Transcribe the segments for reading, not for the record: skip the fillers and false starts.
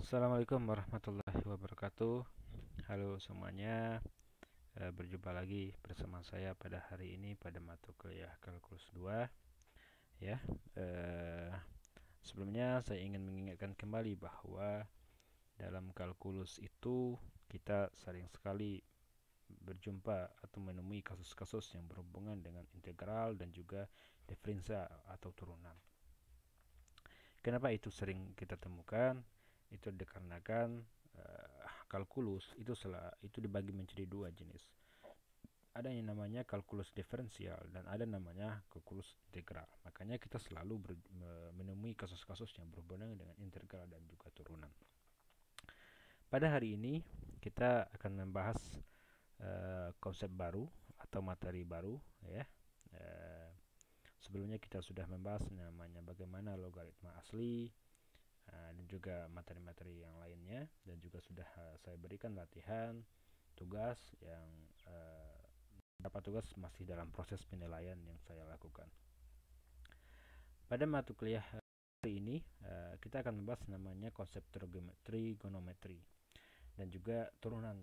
Assalamualaikum warahmatullahi wabarakatuh. Halo semuanya, berjumpa lagi bersama saya pada hari ini pada mata kuliah Kalkulus 2 ya. Eh, Sebelumnya saya ingin mengingatkan kembali bahwa dalam kalkulus itu kita sering sekali berjumpa atau menemui kasus-kasus yang berhubungan dengan integral dan juga diferensial atau turunan. Kenapa itu sering kita temukan? Itu dikarenakan kalkulus itu dibagi menjadi dua jenis. Ada yang namanya kalkulus diferensial dan ada namanya kalkulus integral. Makanya kita selalu menemui kasus-kasus yang berhubungan dengan integral dan juga turunan. Pada hari ini kita akan membahas konsep baru atau materi baru ya. Uh, Sebelumnya kita sudah membahas namanya bagaimana logaritma asli, dan juga materi-materi yang lainnya, dan juga sudah saya berikan latihan tugas yang beberapa tugas masih dalam proses penilaian yang saya lakukan. Pada mata kuliah hari ini kita akan membahas namanya konsep trigonometri dan juga turunan.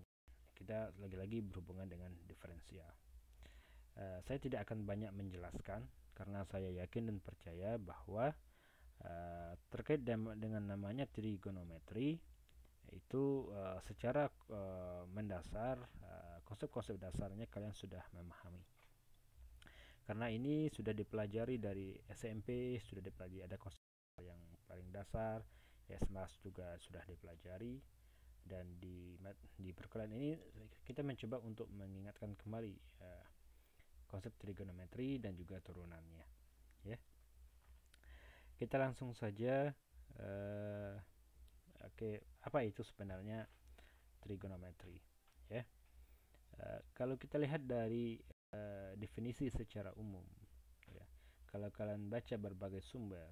Kita lagi-lagi berhubungan dengan diferensial. Saya tidak akan banyak menjelaskan karena saya yakin dan percaya bahwa terkait dengan namanya trigonometri itu secara mendasar konsep-konsep dasarnya kalian sudah memahami. Karena ini sudah dipelajari dari SMP, sudah dipelajari ada konsep yang paling dasar, SMA juga sudah dipelajari, dan di perkuliahan ini kita mencoba untuk mengingatkan kembali konsep trigonometri dan juga turunannya. Ya, kita langsung saja. Oke, apa itu sebenarnya trigonometri? Ya, kalau kita lihat dari definisi secara umum, ya, kalau kalian baca berbagai sumber,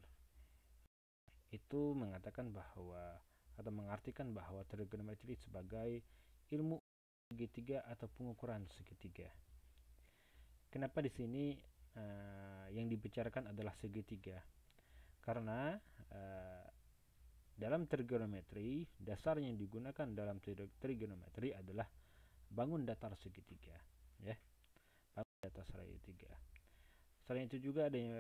itu mengatakan bahwa atau mengartikan bahwa trigonometri sebagai ilmu segitiga atau pengukuran segitiga. Kenapa di sini yang dibicarakan adalah segitiga? Karena dalam trigonometri, dasar yang digunakan dalam trigonometri adalah bangun datar segitiga, ya, bangun datar segitiga. Selain itu juga ada yang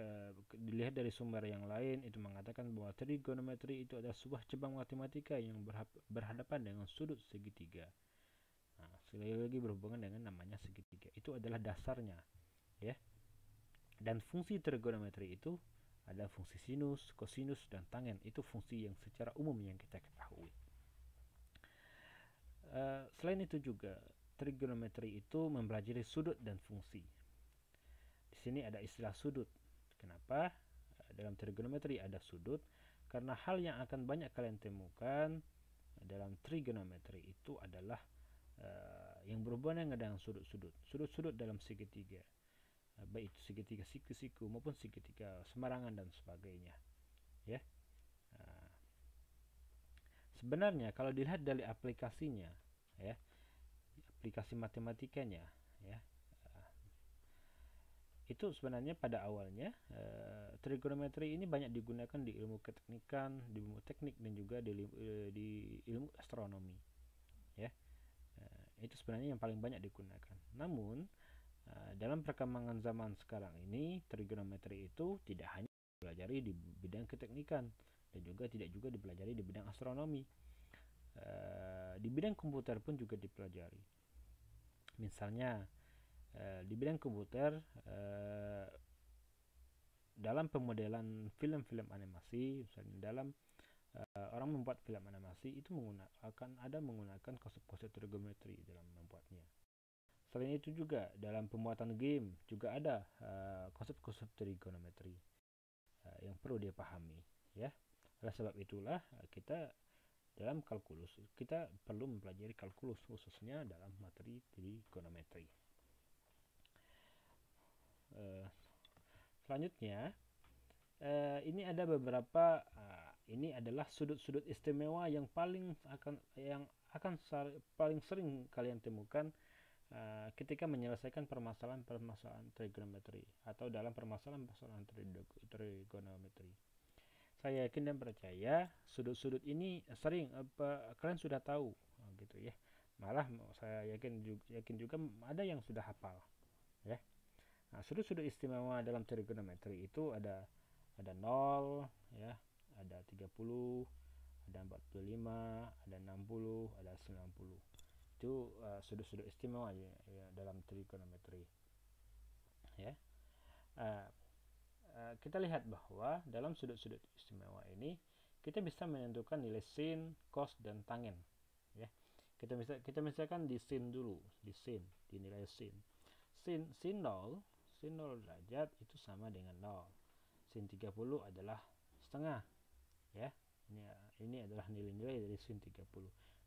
dilihat dari sumber yang lain itu mengatakan bahwa trigonometri itu adalah sebuah cabang matematika yang berhadapan dengan sudut segitiga. Nah, sekali lagi berhubungan dengan namanya segitiga. Itu adalah dasarnya, ya. Dan fungsi trigonometri itu ada fungsi sinus, kosinus, dan tangen. Itu fungsi yang secara umum yang kita ketahui. Selain itu juga trigonometri itu mempelajari sudut dan fungsi. Di sini ada istilah sudut. Kenapa? Dalam trigonometri ada sudut karena hal yang akan banyak kalian temukan dalam trigonometri itu adalah yang berhubungan dengan sudut-sudut. Sudut-sudut dalam segitiga. Baik itu segitiga siku-siku maupun segitiga semarangan dan sebagainya, ya. Sebenarnya kalau dilihat dari aplikasinya, ya, aplikasi matematikanya, ya, itu sebenarnya pada awalnya trigonometri ini banyak digunakan di ilmu keteknikan, di ilmu teknik, dan juga di ilmu astronomi, ya. Itu sebenarnya yang paling banyak digunakan. Namun dalam perkembangan zaman sekarang ini, trigonometri itu tidak hanya dipelajari di bidang keteknikan dan juga tidak juga dipelajari di bidang astronomi. Di bidang komputer pun juga dipelajari. Misalnya di bidang komputer dalam pemodelan film-film animasi, misalnya dalam orang membuat film animasi itu menggunakan konsep-konsep trigonometri dalam membuatnya. Selain itu juga dalam pembuatan game juga ada konsep-konsep trigonometri yang perlu dipahami, ya. Oleh sebab itulah kita dalam kalkulus kita perlu mempelajari kalkulus khususnya dalam materi trigonometri. Selanjutnya ini ada beberapa ini adalah sudut-sudut istimewa yang paling paling sering kalian temukan ketika menyelesaikan permasalahan trigonometri atau dalam permasalahan trigonometri. saya yakin dan percaya sudut-sudut ini sering kalian sudah tahu, gitu ya. Malah saya yakin juga ada yang sudah hafal, ya. Nah, sudut-sudut istimewa dalam trigonometri itu ada 0, ya, ada 30, ada 45, ada 60, ada 90. Itu sudut-sudut istimewa ya, dalam trigonometri, ya. Uh, kita lihat bahwa dalam sudut-sudut istimewa ini kita bisa menentukan nilai sin, cos, dan tangen, ya. Kita misalkan di sin dulu, di nilai sin. Sin 0 derajat itu sama dengan 0. Sin 30 adalah setengah, ya. Ini adalah nilai-nilai dari sin 30.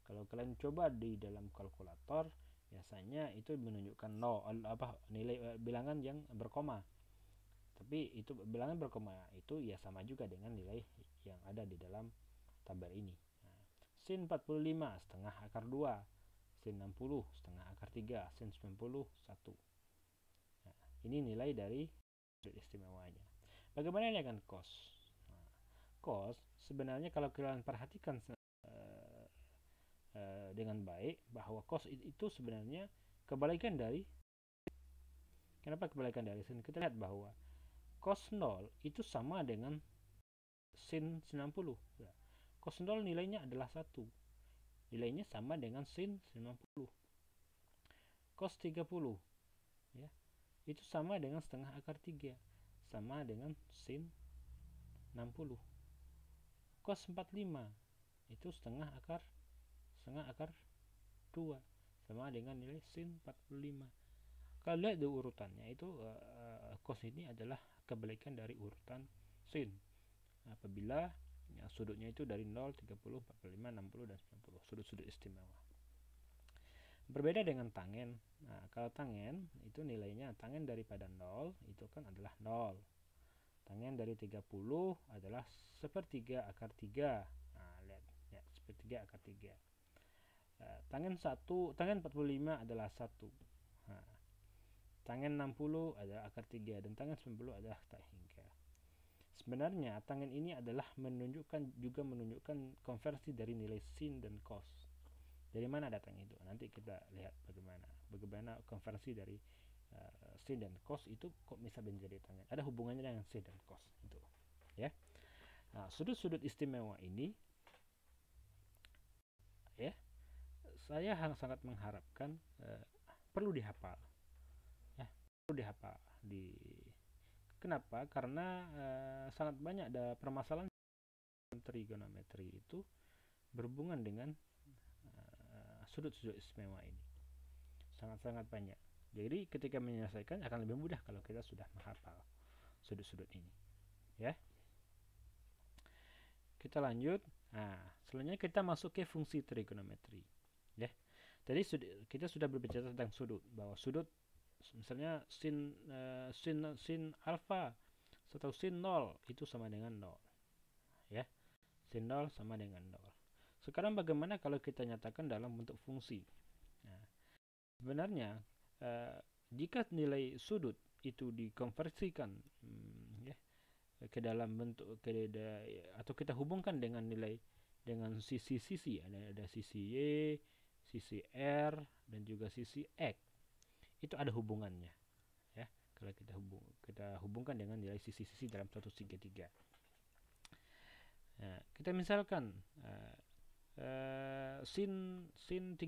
Kalau kalian coba di dalam kalkulator, biasanya itu menunjukkan 0, nilai bilangan yang berkoma. Tapi itu bilangan berkoma itu ya sama juga dengan nilai yang ada di dalam tabel ini. Nah, sin 45 setengah akar 2, sin 60 setengah akar 3, sin 90 1. Nah, ini nilai dari sudut istimewanya. Bagaimana dengan cos? Nah, cos sebenarnya kalau kalian perhatikan dengan baik, bahwa cos itu sebenarnya kebalikan dari. Kenapa kebalikan dari sin? Kita lihat bahwa cos 0 itu sama dengan sin 90. Ya. Cos 0 nilainya adalah 1. Nilainya sama dengan sin 90. Cos 30, ya, itu sama dengan setengah akar 3, sama dengan sin 60. Cos 45 itu setengah akar 2, sama dengan nilai sin 45. Kalau lihat di urutannya itu cos ini adalah kebalikan dari urutan sin. Apabila ya, sudutnya itu dari 0, 30, 45, 60, dan 90, sudut-sudut istimewa. Berbeda dengan tangen. Nah, kalau tangen itu nilainya, tangen daripada 0 itu kan adalah 0. Tangen dari 30 adalah sepertiga akar 3. Nah, lihat ya, sepertiga akar 3. Tangen 45 adalah 1. Nah, tangen 60 adalah akar 3 dan tangen 90 adalah tak hingga. Sebenarnya tangen ini adalah juga menunjukkan konversi dari nilai sin dan cos. Dari mana datang itu? Nanti kita lihat bagaimana konversi dari sin dan cos itu kok bisa menjadi tangen. Ada hubungannya dengan sin dan cos itu, ya. Nah, sudut-sudut istimewa ini, ya, saya sangat mengharapkan perlu dihafal, ya, perlu dihafal Kenapa? Karena sangat banyak ada permasalahan trigonometri itu berhubungan dengan sudut-sudut istimewa ini. Sangat-sangat banyak. Jadi ketika menyelesaikan akan lebih mudah kalau kita sudah menghafal sudut-sudut ini, ya. Kita lanjut. Nah, selanjutnya kita masuk ke fungsi trigonometri, ya. Tadi kita sudah berbicara tentang sudut, bahwa sudut misalnya sin alfa atau sin 0 itu sama dengan 0, ya. Sin 0 sama dengan 0. Sekarang bagaimana kalau kita nyatakan dalam bentuk fungsi? Nah, sebenarnya jika nilai sudut itu dikonversikan ya, ke dalam bentuk atau kita hubungkan dengan nilai dengan sisi-sisi, ada sisi Y, sisi R, dan juga sisi X, itu ada hubungannya, ya. Kalau kita hubungkan dengan nilai sisi-sisi dalam suatu segitiga. Nah, kita misalkan sin 30,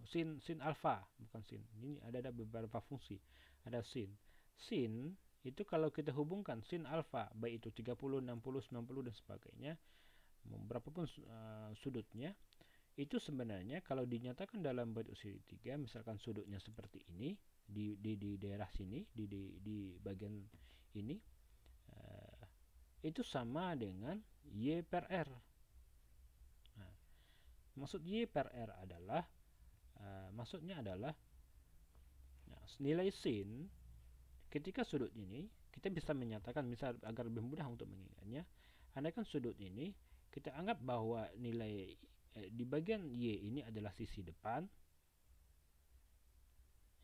sin alfa, bukan sin. Ini ada beberapa fungsi. Ada sin itu kalau kita hubungkan sin alfa, baik itu 30, 60, 90 dan sebagainya, berapapun sudutnya, itu sebenarnya kalau dinyatakan dalam bentuk segitiga, misalkan sudutnya seperti ini di daerah sini, di bagian ini, itu sama dengan Y per R. Nah, maksud Y per R adalah maksudnya adalah nilai sin ketika sudut ini, kita bisa menyatakan, misal agar lebih mudah untuk mengingatnya, andaikan sudut ini kita anggap bahwa nilai di bagian Y ini adalah sisi depan,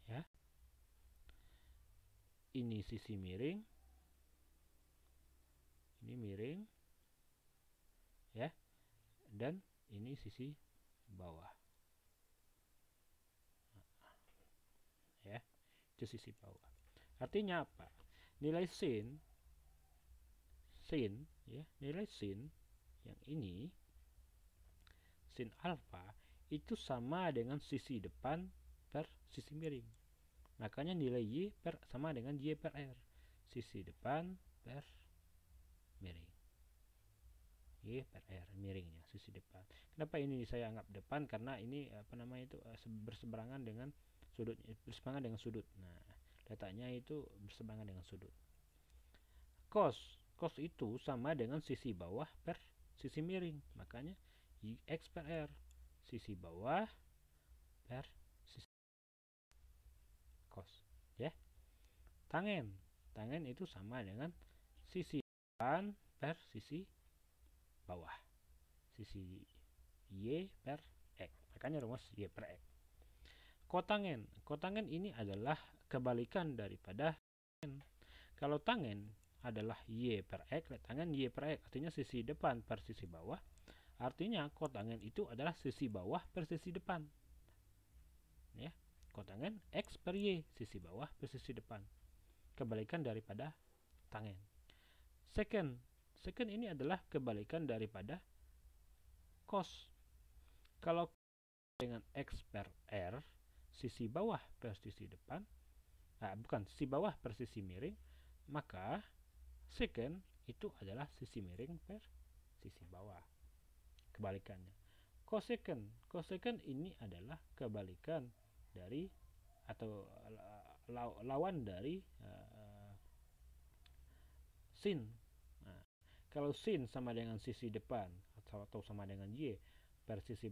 ya. Ini sisi miring, ini miring, ya, dan ini sisi bawah, ya, itu sisi bawah. Artinya apa? Nilai sin ya, nilai sin yang ini, sin alfa itu sama dengan sisi depan per sisi miring. Makanya nilai y sama dengan y per r, sisi depan per miring. Y per r, miringnya sisi depan. Kenapa ini saya anggap depan? Karena ini berseberangan dengan sudut. Nah, letaknya itu berseberangan dengan sudut. Cos itu sama dengan sisi bawah per sisi miring. Makanya x per r, sisi bawah per sisi cos, ya. Tangen itu sama dengan sisi depan per sisi bawah, sisi y per x. Makanya rumus y per x. Kotangen ini adalah kebalikan daripada tangen. Kalau tangen adalah y per x, tangen y per x, artinya sisi depan per sisi bawah. Artinya kotangen itu adalah sisi bawah per sisi depan, ya. Kotangen x per y, sisi bawah per sisi depan, kebalikan daripada tangen. Secant ini adalah kebalikan daripada cos. Kalau dengan x per r, sisi bawah per sisi depan, sisi bawah per sisi miring, maka secant itu adalah sisi miring per sisi bawah, kebalikannya. Cosecant ini adalah kebalikan dari atau lawan dari sin. Nah, kalau sin sama dengan sisi depan atau sama dengan y per sisi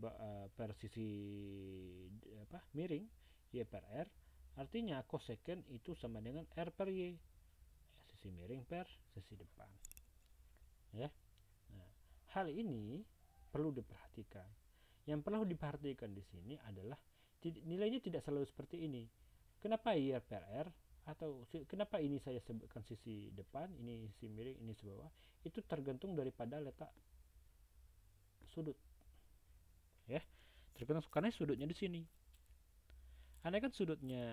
miring, y per r, artinya cosecant itu sama dengan r per y, sisi miring per sisi depan, ya. Nah, hal ini perlu diperhatikan. Yang perlu diperhatikan di sini adalah nilainya tidak selalu seperti ini. Kenapa y per r, atau kenapa ini saya sebutkan sisi depan, ini sisi miring, ini sisi bawah? Itu tergantung daripada letak sudut, ya. Tergantung karena sudutnya di sini. Andai kan sudutnya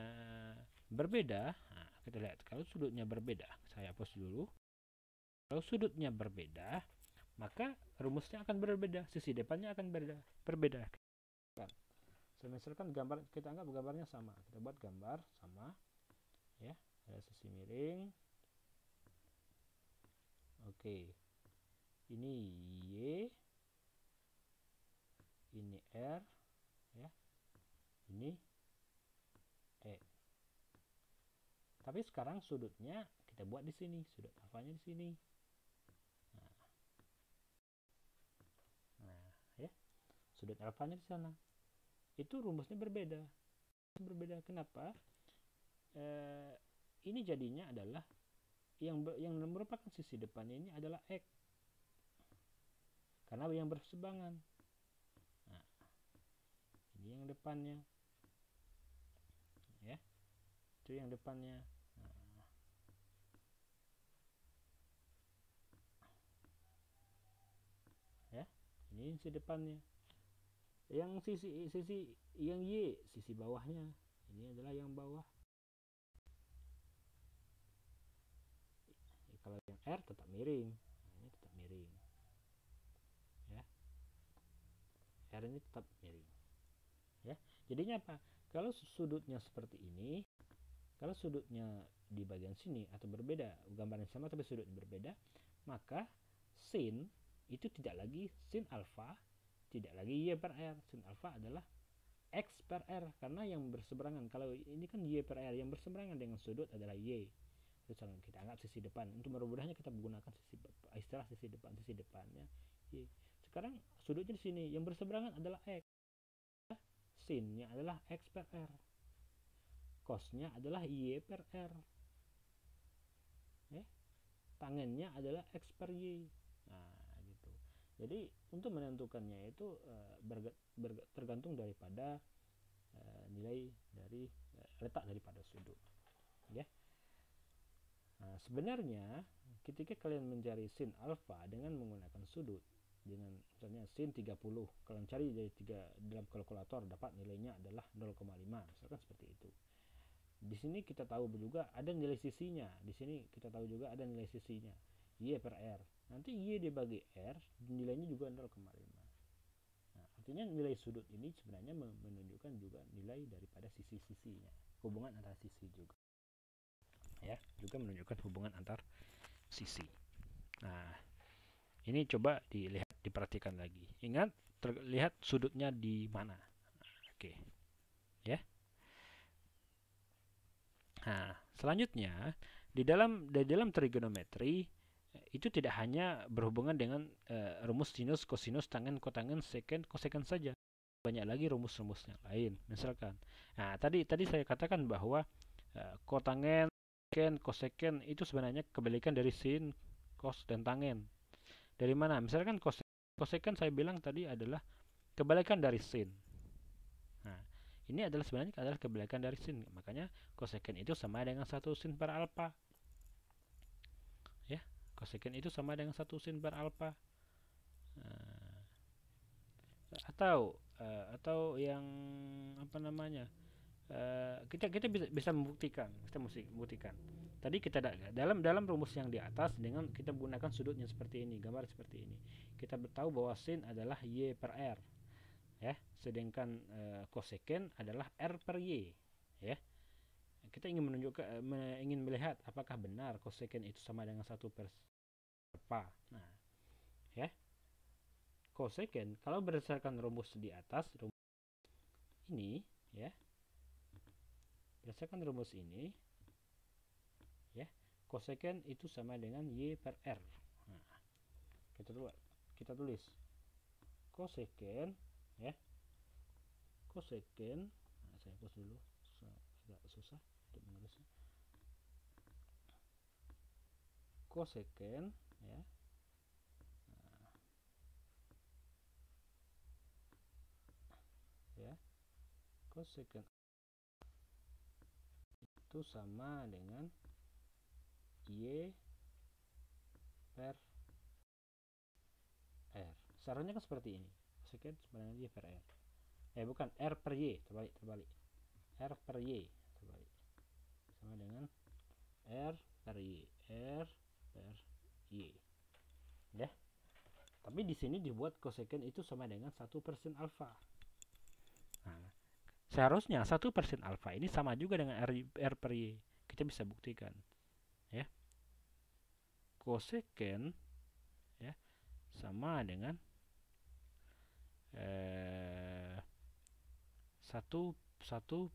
berbeda, nah, kita lihat. Kalau sudutnya berbeda, saya hapus dulu. Kalau sudutnya berbeda, maka rumusnya akan berbeda, sisi depannya akan berbeda. Misalkan kita anggap gambarnya sama, kita buat gambar sama, ya. Ada sisi miring, oke, ini y, ini r, ya, ini e. Tapi sekarang sudutnya kita buat di sini, sudut alfanya di sini. Nah, ya, sudut alfanya di sana. Itu rumusnya berbeda. Kenapa? Ini jadinya adalah yang merupakan sisi depannya ini adalah x, karena yang berseberangan. Nah, ini yang depannya, ya, itu yang depannya. Nah, ya, ini sisi depannya. Yang sisi yang y, sisi bawahnya, ini adalah yang bawah. Kalau yang r tetap miring, ini tetap miring, ya, r ini tetap miring, ya. Jadinya apa? Kalau sudutnya seperti ini, kalau sudutnya di bagian sini atau berbeda, gambarnya sama tapi sudutnya berbeda, maka sin itu tidak lagi sin alfa, tidak lagi y per r. Sin alfa adalah x per r, karena yang berseberangan, kalau ini kan y per r, yang berseberangan dengan sudut adalah y. Terus kita anggap sisi depan, untuk memudahnya kita menggunakan istilah sisi depannya y. Sekarang sudutnya di sini, yang berseberangan adalah x, sinnya adalah x per r, cosnya adalah y per r, ya. Tangennya adalah x per y. Nah, gitu. Jadi untuk menentukannya itu tergantung daripada nilai dari letak daripada sudut, ya. Nah, sebenarnya ketika kalian mencari sin alfa dengan menggunakan sudut, dengan misalnya sin 30. Kalau cari dari 3 dalam kalkulator dapat nilainya adalah 0,5 misalkan seperti itu. Di sini kita tahu juga ada nilai sisinya. Di sini kita tahu juga ada nilai sisinya. Y per R. Nanti Y dibagi R nilainya juga 0,5. Nah, artinya nilai sudut ini sebenarnya menunjukkan juga nilai daripada sisi-sisinya. Hubungan antara sisi juga. Ya, juga menunjukkan hubungan antar sisi. Nah, ini coba dilihat, diperhatikan lagi. Ingat, terlihat sudutnya di mana. Oke. Ya. Nah, selanjutnya di dalam trigonometri itu tidak hanya berhubungan dengan rumus sinus, kosinus, tangen, kotangen, seken, koseken saja. Banyak lagi rumus-rumus yang lain. Misalkan, nah tadi saya katakan bahwa kotangen, seken, koseken itu sebenarnya kebalikan dari sin, kos, dan tangen. Dari mana? Misalkan koseken saya bilang tadi adalah kebalikan dari sin. Nah, ini sebenarnya adalah kebalikan dari sin. Makanya koseken itu sama dengan 1 sin per alfa. Ya, koseken itu sama dengan 1 sin per alfa. Atau yang apa namanya? Kita bisa membuktikan, Tadi kita dalam rumus yang di atas dengan kita menggunakan sudutnya seperti ini, gambar seperti ini. Kita tahu bahwa sin adalah Y per R. Ya, sedangkan koseken adalah R per Y. Ya. Kita ingin melihat apakah benar koseken itu sama dengan 1 per alfa. Nah, ya. Koseken kalau berdasarkan rumus di atas, rumus ini, ya. Berdasarkan rumus ini, ya, koseken itu sama dengan Y per R. Nah, kita tulis koseken, ya. Koseken, nah, saya hapus dulu, agak susah untuk menulisnya. Koseken, ya. Nah, ya. Koseken itu sama dengan Y per R. Seharusnya kan seperti ini. Koseken sama dengan Y per R. Bukan, R per Y, terbalik. R per Y, terbalik. Sama dengan R per Y. R per Y. Ya. Tapi di sini dibuat koseken itu sama dengan 1 per sin alfa. Nah, seharusnya 1 per sin alfa ini sama juga dengan R per Y. Kita bisa buktikan. Ya. Koseken, ya, sama dengan 1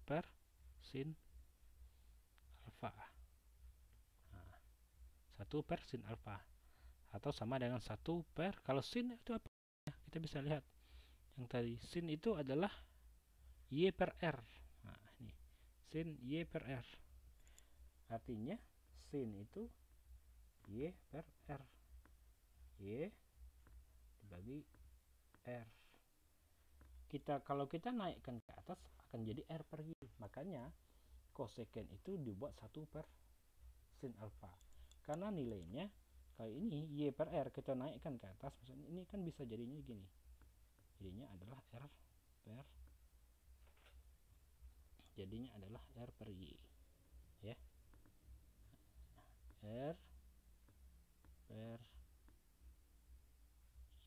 per sin alfa. Nah, 1 per sin alfa. Atau sama dengan 1 per, kalau sin itu apa? Kita bisa lihat. Yang tadi sin itu adalah Y per R. Nah, ini sin Y per R. Artinya sin itu Y per R. Y dibagi R. Kalau kita naikkan ke atas akan jadi R per Y. Makanya koseken itu dibuat 1 per sin alfa. Karena nilainya kayak ini Y per R, kita naikkan ke atas, misalnya ini kan bisa jadinya gini. Jadinya adalah R per Y. Ya. R per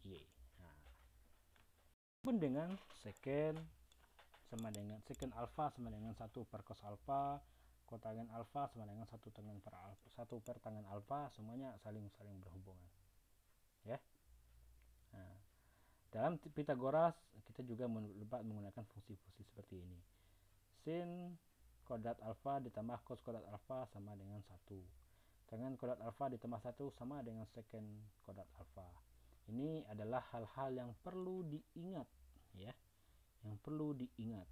Y. Nah, pun dengan seken alfa sama dengan 1 per cos alfa, kotangen alfa sama dengan 1 per tangen alfa, semuanya saling berhubungan. Ya. Nah, dalam Pitagoras kita juga menggunakan fungsi-fungsi seperti ini. Sin kodrat alfa ditambah cos kodrat alfa sama dengan 1. Tangen kodrat alfa ditambah 1 sama dengan seken kodrat alfa. Ini adalah hal-hal yang perlu diingat, ya. Yang perlu diingat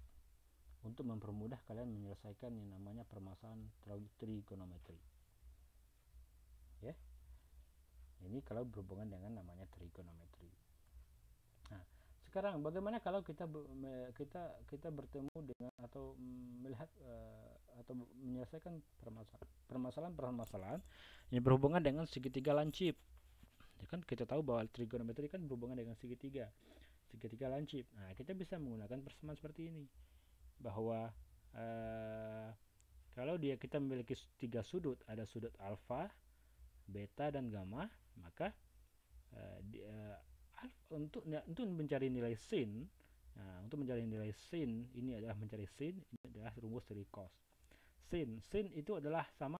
untuk mempermudah kalian menyelesaikan yang namanya permasalahan trigonometri. Ya. Ini kalau berhubungan dengan namanya trigonometri. Nah, sekarang bagaimana kalau kita bertemu dengan atau melihat atau menyelesaikan permasalahan yang berhubungan dengan segitiga lancip. Ya kan kita tahu bahwa trigonometri kan berhubungan dengan segitiga lancip. Nah, kita bisa menggunakan persamaan seperti ini, bahwa kalau kita memiliki 3 sudut, ada sudut alfa, beta, dan gamma, maka untuk mencari nilai sin, ini adalah mencari sin, ini adalah rumus dari cos. Sin itu adalah sama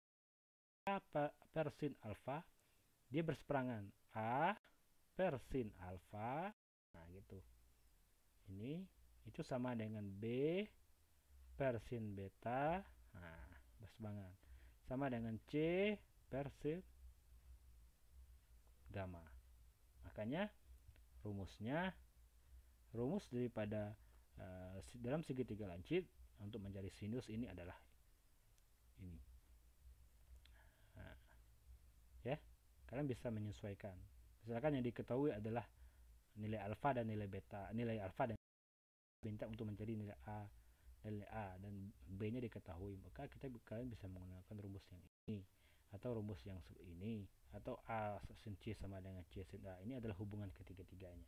per sin alfa, dia berseberangan a per sin alfa. Nah, gitu. Ini itu sama dengan b per sin beta. Nah, berseberangan. Sama dengan c per sin gamma. Makanya rumus daripada dalam segitiga lancip untuk mencari sinus ini adalah ini. Nah, ya, kalian bisa menyesuaikan. Misalkan yang diketahui adalah nilai alfa dan nilai beta, untuk mencari nilai a dan b-nya diketahui, maka kalian bisa menggunakan rumus yang ini atau rumus yang ini, atau a sin c sama dengan c sin a. Ini adalah hubungan ketiga-tiganya,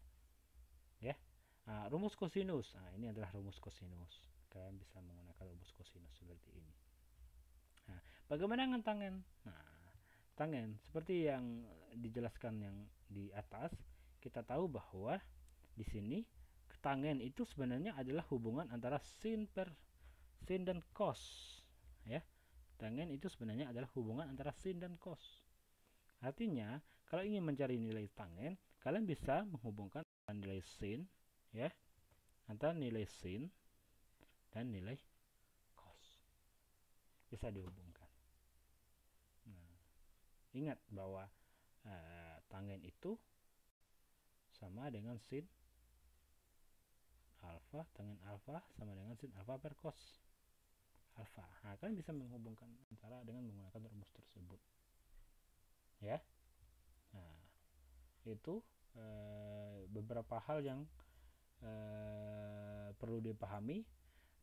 ya. Nah, rumus kosinus, nah ini adalah rumus kosinus. Kalian bisa menggunakan rumus kosinus seperti ini. Nah, bagaimana dengan tangen? Nah, tangen seperti yang dijelaskan yang di atas, kita tahu bahwa di sini tangen itu sebenarnya adalah hubungan antara sin dan cos, ya. Tangen itu sebenarnya adalah hubungan antara sin dan cos. Artinya, kalau ingin mencari nilai tangen, kalian bisa menghubungkan nilai sin, ya, antara nilai sin dan nilai cos. Bisa dihubungkan. Nah, ingat bahwa tangen itu sama dengan sin alfa, tangen alfa sama dengan sin alfa per cos alfa. Nah, kalian bisa menghubungkan antara dengan menggunakan rumus tersebut, ya. Nah, itu beberapa hal yang perlu dipahami,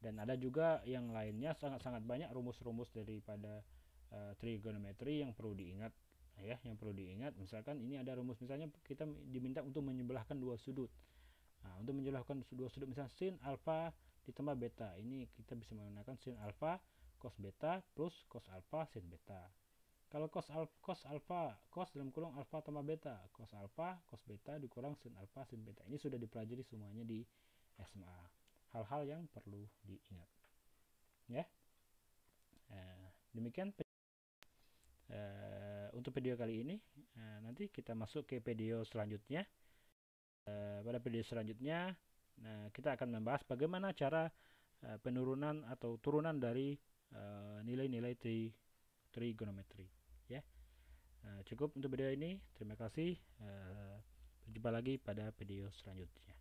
dan ada juga yang lainnya, sangat-sangat banyak rumus-rumus daripada trigonometri yang perlu diingat, ya. Yang perlu diingat, misalkan ini ada rumus, misalnya kita diminta untuk menyebelahkan dua sudut. Nah, untuk menjelaskan dua sudut, misalnya sin alfa ditambah beta, ini kita bisa menggunakan sin alfa cos beta plus cos alfa sin beta. Kalau cos dalam kurung alfa tambah beta, cos alfa cos beta dikurang sin alfa sin beta. Ini sudah dipelajari semuanya di SMA. Hal-hal yang perlu diingat, ya. Demikian untuk video kali ini. Nanti kita masuk ke video selanjutnya. Pada video selanjutnya, kita akan membahas bagaimana cara penurunan atau turunan dari nilai-nilai trigonometri, ya. Cukup untuk video ini. Terima kasih. Berjumpa lagi pada video selanjutnya.